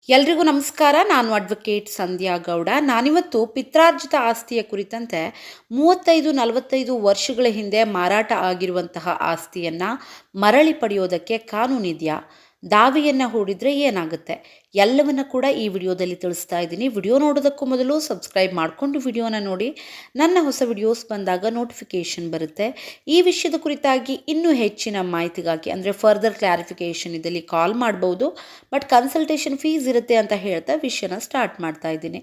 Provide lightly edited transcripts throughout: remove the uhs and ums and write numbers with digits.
ಎಲ್ರಿಗೂ ನಮಸ್ಕಾರ. ನಾನು ಅಡ್ವೊಕೇಟ್ ಸಂಧ್ಯಾ ಗೌಡ. ನಾನಿವತ್ತು ಪಿತ್ರಾರ್ಜಿತ ಆಸ್ತಿಯ ಕುರಿತಂತೆ 35-45 ವರ್ಷಗಳ ಹಿಂದೆ ಮಾರಾಟ ಆಗಿರುವಂತಹ ಆಸ್ತಿಯನ್ನು ಮರಳಿ ಪಡೆಯೋದಕ್ಕೆ ಕಾನೂನಿದೆಯಾ, ದಾವೆಯನ್ನು ಹೂಡಿದರೆ ಏನಾಗುತ್ತೆ, ಎಲ್ಲವನ್ನು ಕೂಡ ಈ ವಿಡಿಯೋದಲ್ಲಿ ತಿಳಿಸ್ತಾ ಇದ್ದೀನಿ. ವಿಡಿಯೋ ನೋಡೋದಕ್ಕೂ ಮೊದಲು ಸಬ್ಸ್ಕ್ರೈಬ್ ಮಾಡಿಕೊಂಡು ವಿಡಿಯೋನ ನೋಡಿ. ನನ್ನ ಹೊಸ ವಿಡಿಯೋಸ್ ಬಂದಾಗ ನೋಟಿಫಿಕೇಷನ್ ಬರುತ್ತೆ. ಈ ವಿಷಯದ ಕುರಿತಾಗಿ ಇನ್ನೂ ಹೆಚ್ಚಿನ ಮಾಹಿತಿಗಾಗಿ ಅಂದರೆ ಫರ್ದರ್ ಕ್ಲಾರಿಫಿಕೇಷನ್ ಇದ್ದಲ್ಲಿ ಕಾಲ್ ಮಾಡ್ಬೋದು. ಬಟ್ ಕನ್ಸಲ್ಟೇಷನ್ ಫೀಸ್ ಇರುತ್ತೆ ಅಂತ ಹೇಳ್ತಾ ವಿಷಯನ ಸ್ಟಾರ್ಟ್ ಮಾಡ್ತಾ ಇದ್ದೀನಿ.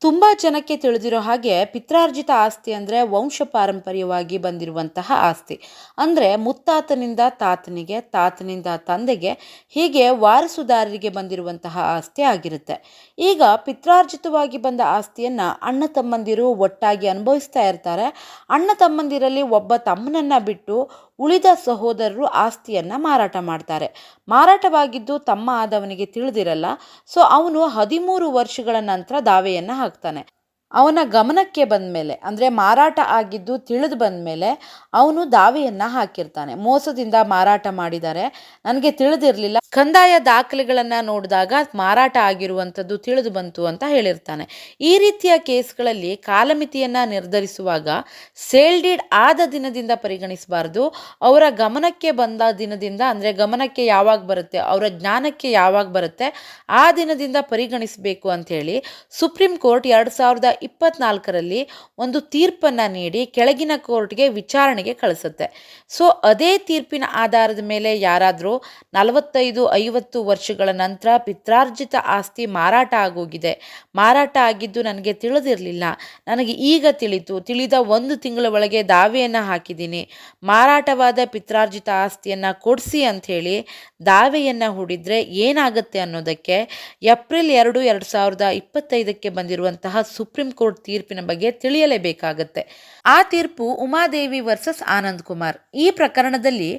ತುಂಬ ಜನಕ್ಕೆ ತಿಳಿದಿರೋ ಹಾಗೆ ಪಿತ್ರಾರ್ಜಿತ ಆಸ್ತಿ ಅಂದರೆ ವಂಶ ಪಾರಂಪರ್ಯವಾಗಿ ಬಂದಿರುವಂತಹ ಆಸ್ತಿ. ಅಂದರೆ ಮುತ್ತಾತನಿಂದ ತಾತನಿಗೆ, ತಾತನಿಂದ ತಂದೆಗೆ, ಹೀಗೆ ವಾರಸುದಾರರಿಗೆ ಬಂದಿರುವಂತಹ ಆಸ್ತಿ ಆಗಿರುತ್ತೆ. ಈಗ ಪಿತ್ರಾರ್ಜಿತವಾಗಿ ಬಂದ ಆಸ್ತಿಯನ್ನು ಅಣ್ಣ ತಮ್ಮಂದಿರು ಒಟ್ಟಾಗಿ ಅನುಭವಿಸ್ತಾ ಇರ್ತಾರೆ. ಅಣ್ಣ ತಮ್ಮಂದಿರಲ್ಲಿ ಒಬ್ಬ ತಮ್ಮನನ್ನು ಬಿಟ್ಟು ಉಳಿದ ಸಹೋದರರು ಆಸ್ತಿಯನ್ನು ಮಾರಾಟ ಮಾಡ್ತಾರೆ. ಮಾರಾಟವಾಗಿದ್ದು ತಮ್ಮ ಆದವನಿಗೆ ತಿಳಿದಿರಲ್ಲ. ಸೊ ಅವನು 13 ವರ್ಷಗಳ ನಂತರ ದಾವೆಯನ್ನು ಹಾಕ್ತಾನೆ. ಅವನ ಗಮನಕ್ಕೆ ಬಂದ ಮೇಲೆ ಅಂದರೆ ಮಾರಾಟ ಆಗಿದ್ದು ತಿಳಿದು ಬಂದ ಮೇಲೆ ಅವನು ದಾವೆಯನ್ನು ಹಾಕಿರ್ತಾನೆ. ಮೋಸದಿಂದ ಮಾರಾಟ ಮಾಡಿದ್ದಾರೆ, ನನಗೆ ತಿಳಿದಿರಲಿಲ್ಲ, ಕಂದಾಯ ದಾಖಲೆಗಳನ್ನು ನೋಡಿದಾಗ ಮಾರಾಟ ಆಗಿರುವಂಥದ್ದು ತಿಳಿದು ಬಂತು ಅಂತ ಹೇಳಿರ್ತಾನೆ. ಈ ರೀತಿಯ ಕೇಸ್ಗಳಲ್ಲಿ ಕಾಲಮಿತಿಯನ್ನು ನಿರ್ಧರಿಸುವಾಗ ಸೇಲ್ ಡೀಡ್ ಆದ ದಿನದಿಂದ ಪರಿಗಣಿಸಬಾರ್ದು, ಅವರ ಗಮನಕ್ಕೆ ಬಂದ ದಿನದಿಂದ, ಅಂದರೆ ಗಮನಕ್ಕೆ ಯಾವಾಗ ಬರುತ್ತೆ, ಅವರ ಜ್ಞಾನಕ್ಕೆ ಯಾವಾಗ ಬರುತ್ತೆ ಆ ದಿನದಿಂದ ಪರಿಗಣಿಸಬೇಕು ಅಂಥೇಳಿ ಸುಪ್ರೀಂ ಕೋರ್ಟ್ 2024ರಲ್ಲಿ ಒಂದು ತೀರ್ಪನ್ನು ನೀಡಿ ಕೆಳಗಿನ ಕೋರ್ಟ್ಗೆ ವಿಚಾರಣೆಗೆ ಕಳಿಸುತ್ತೆ. ಸೊ ಅದೇ ತೀರ್ಪಿನ ಆಧಾರದ ಮೇಲೆ ಯಾರಾದರೂ 45-50 ವರ್ಷಗಳ ನಂತರ ಪಿತ್ರಾರ್ಜಿತ ಆಸ್ತಿ ಮಾರಾಟ ಆಗೋಗಿದೆ, ಮಾರಾಟ ಆಗಿದ್ದು ನನಗೆ ತಿಳಿದಿರಲಿಲ್ಲ, ನನಗೆ ಈಗ ತಿಳಿದ 1 ತಿಂಗಳ ಒಳಗೆ ದಾವೆಯನ್ನು ಹಾಕಿದ್ದೀನಿ, ಮಾರಾಟವಾದ ಪಿತ್ರಾರ್ಜಿತ ಆಸ್ತಿಯನ್ನು ಕೊಡಿಸಿ ಅಂಥೇಳಿ ದಾವೆಯನ್ನು ಹೂಡಿದರೆ ಏನಾಗುತ್ತೆ ಅನ್ನೋದಕ್ಕೆ ಏಪ್ರಿಲ್ 2, 2025ಕ್ಕೆ ಬಂದಿರುವಂತಹ ಸುಪ್ರೀಂ ಕೋರ್ಟ್ ತೀರ್ಪಿನ ಬಗ್ಗೆ ತಿಳಿಯಲೇಬೇಕಾಗತ್ತೆ. ಆ ತೀರ್ಪು ಉಮಾದೇವಿ ವರ್ಸಸ್ ಆನಂದ್ ಕುಮಾರ್. ಈ ಪ್ರಕರಣದಲ್ಲಿ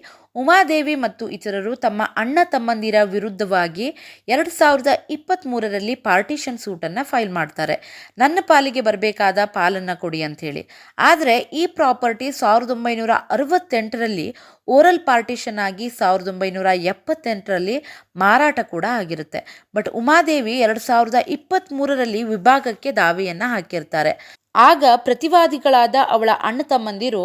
ಉಮಾದೇವಿ ಮತ್ತು ಇತರರು ತಮ್ಮ ಅಣ್ಣ ತಮ್ಮಂದಿರ ವಿರುದ್ಧವಾಗಿ 2023ರಲ್ಲಿ ಪಾರ್ಟಿಷನ್ ಸೂಟನ್ನು ಫೈಲ್ ಮಾಡ್ತಾರೆ. ನನ್ನ ಪಾಲಿಗೆ ಬರಬೇಕಾದ ಪಾಲನ್ನು ಕೊಡಿ ಅಂಥೇಳಿ. ಆದರೆ ಈ ಪ್ರಾಪರ್ಟಿ 1968ರಲ್ಲಿ ಓರಲ್ ಪಾರ್ಟಿಷನ್ ಆಗಿ 1978ರಲ್ಲಿ ಮಾರಾಟ ಕೂಡ ಆಗಿರುತ್ತೆ. ಬಟ್ ಉಮಾದೇವಿ 2023ರಲ್ಲಿ ವಿಭಾಗಕ್ಕೆ ದಾವೆಯನ್ನು ಹಾಕಿರ್ತಾರೆ. ಆಗ ಪ್ರತಿವಾದಿಗಳಾದ ಅವಳ ಅಣ್ಣ ತಮ್ಮಂದಿರು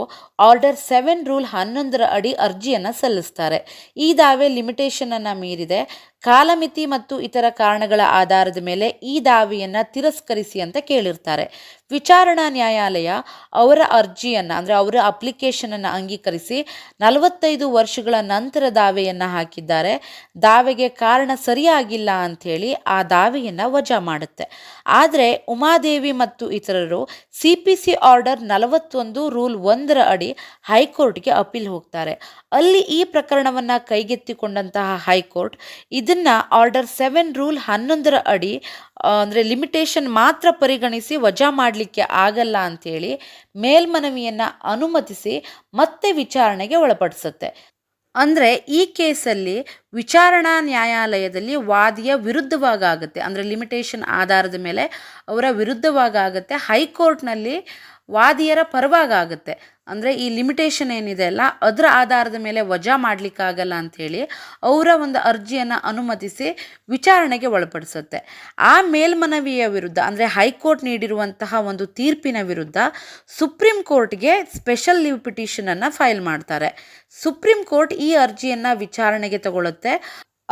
ಆರ್ಡರ್ 7 ರೂಲ್ 11 ಅಡಿ ಅರ್ಜಿಯನ್ನು ಸಲ್ಲಿಸ್ತಾರೆ. ಈ ದಾವೆ ಲಿಮಿಟೇಷನನ್ನು ಮೀರಿದೆ, ಕಾಲಮಿತಿ ಮತ್ತು ಇತರ ಕಾರಣಗಳ ಆಧಾರದ ಮೇಲೆ ಈ ದಾವೆಯನ್ನು ತಿರಸ್ಕರಿಸಿ ಅಂತ ಕೇಳಿರ್ತಾರೆ. ವಿಚಾರಣಾ ನ್ಯಾಯಾಲಯ ಅವರ ಅರ್ಜಿಯನ್ನು ಅಂದರೆ ಅವರ ಅಪ್ಲಿಕೇಶನನ್ನು ಅಂಗೀಕರಿಸಿ 45 ವರ್ಷಗಳ ನಂತರ ದಾವೆಯನ್ನು ಹಾಕಿದ್ದಾರೆ. ದಾವೆಗೆ ಕಾರಣ ಸರಿಯಾಗಿಲ್ಲ ಅಂಥೇಳಿ ಆ ದಾವೆಯನ್ನು ವಜಾ ಮಾಡುತ್ತೆ. ಆದರೆ ಉಮಾದೇವಿ ಮತ್ತು ಇತರರು CPC ಆರ್ಡರ್ 41 ರೂಲ್ 1 ಅಡಿ ಹೈಕೋರ್ಟ್ಗೆ ಅಪೀಲ್ ಹೋಗ್ತಾರೆ. ಅಲ್ಲಿ ಈ ಪ್ರಕರಣವನ್ನು ಕೈಗೆತ್ತಿಕೊಂಡಂತಹ ಹೈಕೋರ್ಟ್ ಇದನ್ನು ಆರ್ಡರ್ 7 ರೂಲ್ 11 ಅಡಿ ಅಂದರೆ ಲಿಮಿಟೇಷನ್ ಮಾತ್ರ ಪರಿಗಣಿಸಿ ವಜಾ ಮಾಡಲಿಕ್ಕೆ ಆಗಲ್ಲ ಅಂಥೇಳಿ ಮೇಲ್ಮನವಿಯನ್ನು ಅನುಮತಿಸಿ ಮತ್ತೆ ವಿಚಾರಣೆಗೆ ಒಳಪಡಿಸುತ್ತೆ. ಅಂದರೆ ಈ ಕೇಸಲ್ಲಿ ವಿಚಾರಣಾ ನ್ಯಾಯಾಲಯದಲ್ಲಿ ವಾದಿಯ ವಿರುದ್ಧವಾಗುತ್ತೆ, ಅಂದರೆ ಲಿಮಿಟೇಷನ್ ಆಧಾರದ ಮೇಲೆ ಅವರ ವಿರುದ್ಧವಾಗುತ್ತೆ. ಹೈಕೋರ್ಟ್ನಲ್ಲಿ ವಾದಿಯರ ಪರವಾಗುತ್ತೆ. ಅಂದರೆ ಈ ಲಿಮಿಟೇಷನ್ ಏನಿದೆ ಅಲ್ಲ ಅದರ ಆಧಾರದ ಮೇಲೆ ವಜಾ ಮಾಡಲಿಕ್ಕಾಗಲ್ಲ ಅಂಥೇಳಿ ಅವರ ಒಂದು ಅರ್ಜಿಯನ್ನು ಅನುಮತಿಸಿ ವಿಚಾರಣೆಗೆ ಒಳಪಡಿಸುತ್ತೆ. ಆ ಮೇಲ್ಮನವಿಯ ವಿರುದ್ಧ ಅಂದರೆ ಹೈಕೋರ್ಟ್ ನೀಡಿರುವಂತಹ ಒಂದು ತೀರ್ಪಿನ ವಿರುದ್ಧ ಸುಪ್ರೀಂ ಕೋರ್ಟ್ಗೆ ಸ್ಪೆಷಲ್ ಲೀವ್ ಪಿಟಿಷನನ್ನು ಫೈಲ್ ಮಾಡ್ತಾರೆ. ಸುಪ್ರೀಂ ಕೋರ್ಟ್ ಈ ಅರ್ಜಿಯನ್ನು ವಿಚಾರಣೆಗೆ ತಗೊಳ್ಳುತ್ತೆ.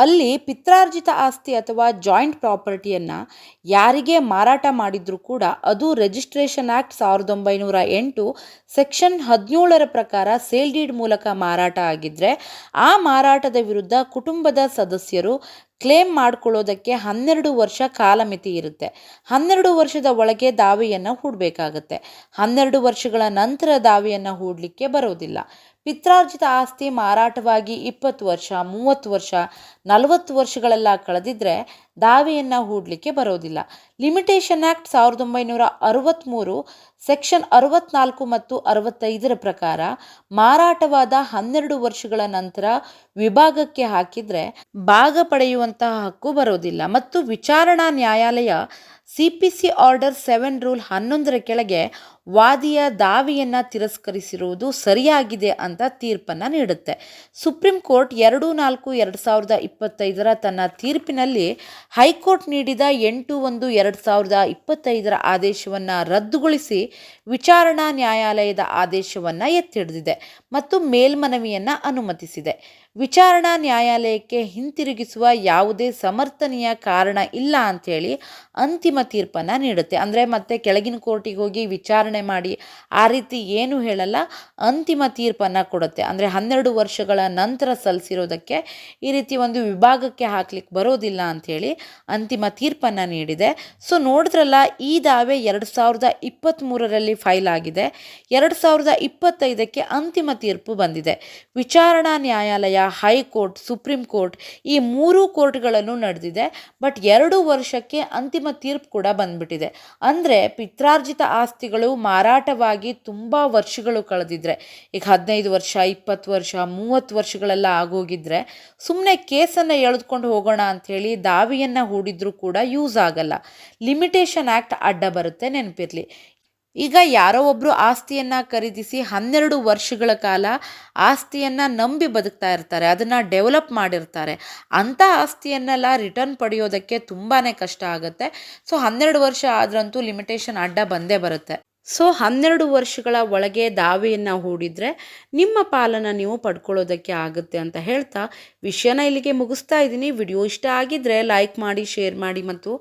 ಅಲ್ಲಿ ಪಿತ್ರಾರ್ಜಿತ ಆಸ್ತಿ ಅಥವಾ ಜಾಯಿಂಟ್ ಪ್ರಾಪರ್ಟಿಯನ್ನು ಯಾರಿಗೆ ಮಾರಾಟ ಮಾಡಿದರೂ ಕೂಡ ಅದು ರಿಜಿಸ್ಟ್ರೇಷನ್ ಆ್ಯಕ್ಟ್ 1908 ಸೆಕ್ಷನ್ 17ರ ಪ್ರಕಾರ ಸೇಲ್ ಡೀಡ್ ಮೂಲಕ ಮಾರಾಟ ಆಗಿದ್ದರೆ ಆ ಮಾರಾಟದ ವಿರುದ್ಧ ಕುಟುಂಬದ ಸದಸ್ಯರು ಕ್ಲೇಮ್ ಮಾಡ್ಕೊಳ್ಳೋದಕ್ಕೆ 12 ವರ್ಷ ಕಾಲಮಿತಿ ಇರುತ್ತೆ. 12 ವರ್ಷದ ಒಳಗೆ ದಾವೆಯನ್ನು ಹೂಡಬೇಕಾಗತ್ತೆ. 12 ವರ್ಷಗಳ ನಂತರ ದಾವೆಯನ್ನು ಹೂಡಲಿಕ್ಕೆ ಬರೋದಿಲ್ಲ. ಪಿತ್ರಾರ್ಜಿತ ಆಸ್ತಿ ಮಾರಾಟವಾಗಿ 20 ವರ್ಷ, 30 ವರ್ಷ, 40 ವರ್ಷಗಳೆಲ್ಲ ಕಳೆದಿದ್ರೆ ದಾವೆಯನ್ನು ಹೂಡಲಿಕ್ಕೆ ಬರೋದಿಲ್ಲ. ಲಿಮಿಟೇಷನ್ ಆ್ಯಕ್ಟ್ 1963 ಸೆಕ್ಷನ್ 64 ಮತ್ತು 65ರ ಪ್ರಕಾರ ಮಾರಾಟವಾದ 12 ವರ್ಷಗಳ ನಂತರ ವಿಭಾಗಕ್ಕೆ ಹಾಕಿದರೆ ಭಾಗ ಪಡೆಯುವಂತಹ ಹಕ್ಕು ಬರೋದಿಲ್ಲ. ಮತ್ತು ವಿಚಾರಣಾ ನ್ಯಾಯಾಲಯ CPC ಆರ್ಡರ್ 7 ರೂಲ್ 11ರ ಕೆಳಗೆ ವಾದಿಯ ದಾವೆಯನ್ನು ತಿರಸ್ಕರಿಸಿರುವುದು ಸರಿಯಾಗಿದೆ ಅಂತ ತೀರ್ಪನ್ನು ನೀಡುತ್ತೆ. ಸುಪ್ರೀಂ ಕೋರ್ಟ್ 2-4-2025 ತನ್ನ ತೀರ್ಪಿನಲ್ಲಿ ಹೈಕೋರ್ಟ್ ನೀಡಿದ 8/1/2025 ಆದೇಶವನ್ನು ರದ್ದುಗೊಳಿಸಿ ವಿಚಾರಣಾ ನ್ಯಾಯಾಲಯದ ಆದೇಶವನ್ನು ಎತ್ತಿಹಿಡಿದಿದೆ ಮತ್ತು ಮೇಲ್ಮನವಿಯನ್ನು ಅನುಮತಿಸಿದೆ. ವಿಚಾರಣಾ ನ್ಯಾಯಾಲಯಕ್ಕೆ ಹಿಂತಿರುಗಿಸುವ ಯಾವುದೇ ಸಮರ್ಥನೀಯ ಕಾರಣ ಇಲ್ಲ ಅಂಥೇಳಿ ಅಂತಿಮ ತೀರ್ಪನ್ನು ನೀಡುತ್ತೆ. ಅಂದರೆ ಮತ್ತೆ ಕೆಳಗಿನ ಕೋರ್ಟಿಗೆ ಹೋಗಿ ವಿಚಾರಣೆ ಮಾಡಿ ಆ ರೀತಿ ಏನು ಹೇಳಲ್ಲ, ಅಂತಿಮ ತೀರ್ಪನ್ನು ಕೊಡುತ್ತೆ. ಅಂದರೆ 12 ವರ್ಷಗಳ ನಂತರ ಸಲ್ಲಿಸಿರೋದಕ್ಕೆ ಈ ರೀತಿ ಒಂದು ವಿಭಾಗಕ್ಕೆ ಹಾಕ್ಲಿಕ್ಕೆ ಬರೋದಿಲ್ಲ ಅಂಥೇಳಿ ಅಂತಿಮ ತೀರ್ಪನ್ನು ನೀಡಿದೆ. ಸೊ ನೋಡಿದ್ರಲ್ಲ, ಈ ದಾವೆ 2023ರಲ್ಲಿ ಫೈಲ್ ಆಗಿದೆ. 2025ಕ್ಕೆ ಅಂತಿಮ ತೀರ್ಪು ಬಂದಿದೆ. ವಿಚಾರಣಾ ನ್ಯಾಯಾಲಯ, ಹೈಕೋರ್ಟ್, ಸುಪ್ರೀಂ ಕೋರ್ಟ್ ಈ 3 ಕೋರ್ಟ್ಗಳಲ್ಲೂ ನಡೆದಿದೆ. ಬಟ್ 2 ವರ್ಷಕ್ಕೆ ಅಂತಿಮ ತೀರ್ಪು ಕೂಡ ಬಂದ್ಬಿಟ್ಟಿದೆ. ಅಂದರೆ ಪಿತ್ರಾರ್ಜಿತ ಆಸ್ತಿಗಳು ಮಾರಾಟವಾಗಿ ತುಂಬ ವರ್ಷಗಳು ಕಳೆದಿದ್ರೆ, ಈಗ 15 ವರ್ಷ, 20 ವರ್ಷ, 30 ವರ್ಷಗಳೆಲ್ಲ ಆಗೋಗಿದ್ರೆ ಸುಮ್ಮನೆ ಕೇಸನ್ನು ಎಳೆದುಕೊಂಡು ಹೋಗೋಣ ಅಂಥೇಳಿ ದಾವೆಯನ್ನು ಹೂಡಿದ್ರೂ ಕೂಡ ಯೂಸ್ ಆಗಲ್ಲ. ಲಿಮಿಟೇಷನ್ ಆ್ಯಕ್ಟ್ ಅಡ್ಡ ಬರುತ್ತೆ, ನೆನಪಿರಲಿ. ಈಗ ಯಾರೋ ಒಬ್ಬರು ಆಸ್ತಿಯನ್ನು ಖರೀದಿಸಿ 12 ವರ್ಷಗಳ ಕಾಲ ಆಸ್ತಿಯನ್ನು ನಂಬಿ ಬದುಕ್ತಾ ಇರ್ತಾರೆ, ಅದನ್ನು ಡೆವಲಪ್ ಮಾಡಿರ್ತಾರೆ. ಅಂಥ ಆಸ್ತಿಯನ್ನೆಲ್ಲ ರಿಟರ್ನ್ ಪಡೆಯೋದಕ್ಕೆ ತುಂಬಾ ಕಷ್ಟ ಆಗುತ್ತೆ. ಸೊ 12 ವರ್ಷ ಆದ್ರಂತೂ ಲಿಮಿಟೇಷನ್ ಅಡ್ಡ ಬಂದೇ ಬರುತ್ತೆ. ಸೊ 12 ವರ್ಷಗಳ ಒಳಗೆ ದಾವೆಯನ್ನು ಹೂಡಿದರೆ ನಿಮ್ಮ ಪಾಲನ್ನು ನೀವು ಪಡ್ಕೊಳ್ಳೋದಕ್ಕೆ ಆಗುತ್ತೆ ಅಂತ ಹೇಳ್ತಾ ವಿಷಯನ ಇಲ್ಲಿಗೆ ಮುಗಿಸ್ತಾ ಇದ್ದೀನಿ. ವಿಡಿಯೋ ಇಷ್ಟ ಆಗಿದ್ದರೆ ಲೈಕ್ ಮಾಡಿ, ಶೇರ್ ಮಾಡಿ ಮತ್ತು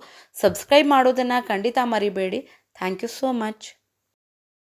ಸಬ್ಸ್ಕ್ರೈಬ್ ಮಾಡೋದನ್ನು ಖಂಡಿತ ಮರಿಬೇಡಿ. Thank you so much.